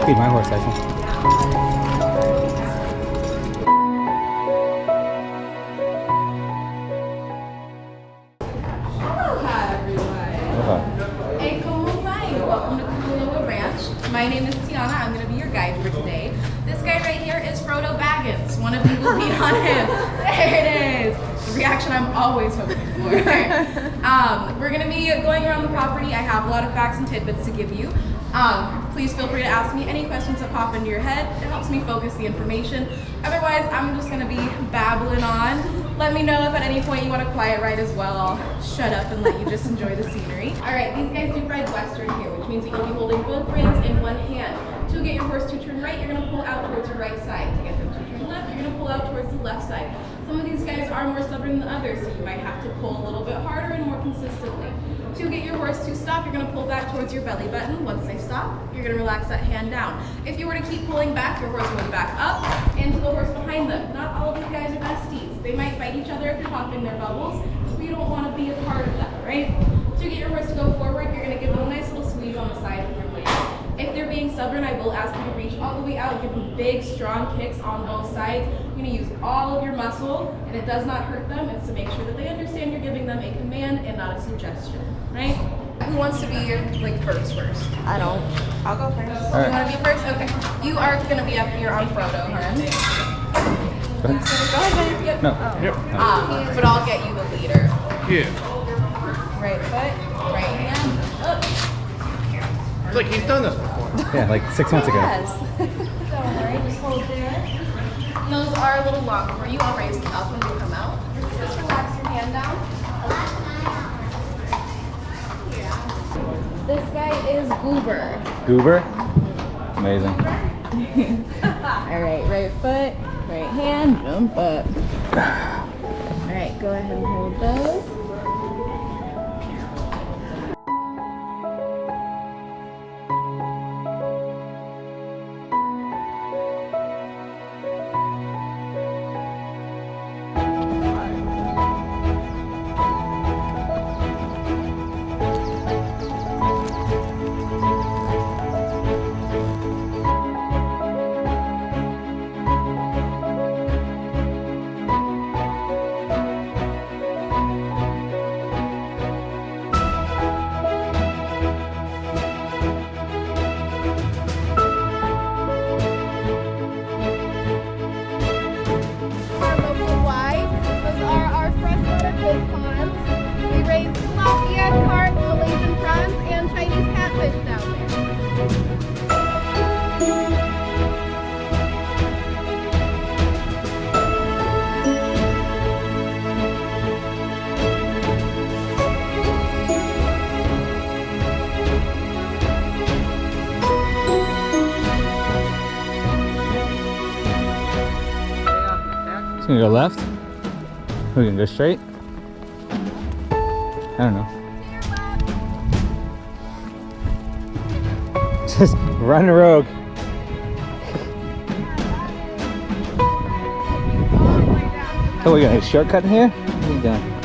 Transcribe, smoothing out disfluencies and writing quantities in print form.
Speed my horse, actually. Aloha, everyone. Hey, welcome to Kualoa Ranch. My name is Tiana. I'm going to be your guide for today. This guy right here is Frodo Baggins. One of you will lead on him. There it is. The reaction I'm always hoping for. We're going to be going around the property. I have a lot of facts and tidbits to give you. Please feel free to ask me any questions that pop into your head. It helps me focus the information. Otherwise, I'm just going to be babbling on. Let me know if at any point you want a quiet ride as well. I'll shut up and let you just enjoy the scenery. All right, these guys do ride Western here, which means that you'll be holding both reins in one hand. To get your horse to turn right, you're going to pull out towards your right side. To get them to turn left, you're going to pull out towards the left side. Some of these guys are more stubborn than others, so you might have to pull a little bit harder and more consistently. To get your horse to stop, you're going to pull back towards your belly button. Once they stop, you're going to relax that hand down. If you were to keep pulling back, your horse would back up into the horse behind them. Not all of these guys are besties. They might fight each other if you're popping their bubbles, so you don't want to be a part of that, right? To get your horse to go forward, you're going to give them a nice little squeeze on the side of your waist. If they're being stubborn, I will ask you to reach all the way out, give them big, strong kicks on both sides. You're going to use all of your muscle, and it does not hurt them. It's to make sure that they understand you're giving them a command and not a suggestion, right? Who wants to be your first? I don't. I'll go first. All right. You want to be first? Okay. You are going to be up here on Frodo, hun. Go ahead. Go ahead. Yep. No. But I'll get you the leader. Yeah. Right foot, right hand, up. It's like he's done this before. Yeah, like 6 months ago. Yes. Don't worry, just hold there. Those are a little long for you. I'll raise them up when we come out. Just relax your hand down. This guy is Goober. Goober? Amazing. All right, right foot, right hand, jump up. All right, go ahead and hold those. We raise tilapia, carp, Malaysian prawns, and Chinese catfish down there. It's gonna go left. We're gonna go straight. I don't know. Just run the rogue. Oh, we're gonna shortcut in here? What are you doing?